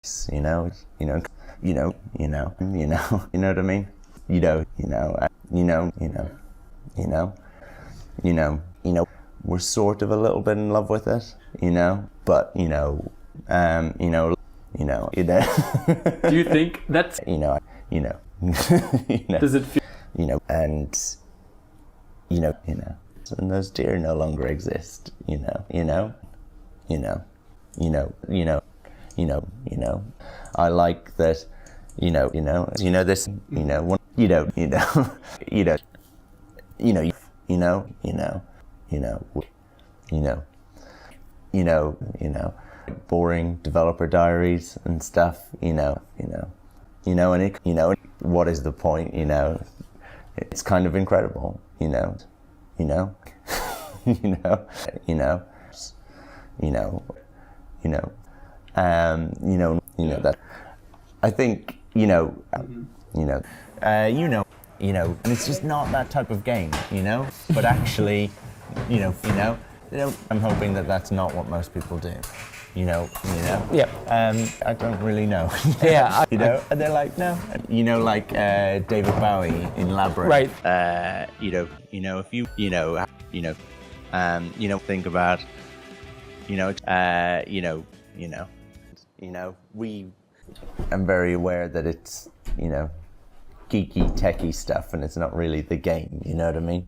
you know, you know, you know, you know, you know, you know what I mean? You know, you know, you know, you know, you know, you know, you know, we're sort of a little bit in love with it, you know, but you know, you know, you know, you know. Do you think that's, you know, you know, you know, does it feel, you know, and you know, and those deer no longer exist, you know, you know, you know, you know, you know, you know, you know. I like that, you know, this, you know, one, you know, you know, you know, you know, you know, you know, you know, you know, you know, you know, boring developer diaries and stuff, you know, and it, you know, what is the point, you know? It's kind of incredible, you know, you know, you know, you know, you know, you know, you know that. I think, you know, you know, you know, and it's just not that type of game, you know. But actually, you know, I'm hoping that that's not what most people do. You know. yeah, I don't really know. yeah, You know, and they're like, no. You know, like David Bowie in Labyrinth. right. You know, if you think about, you know, I'm very aware that it's, you know, geeky, techie stuff, and it's not really the game. You know what I mean?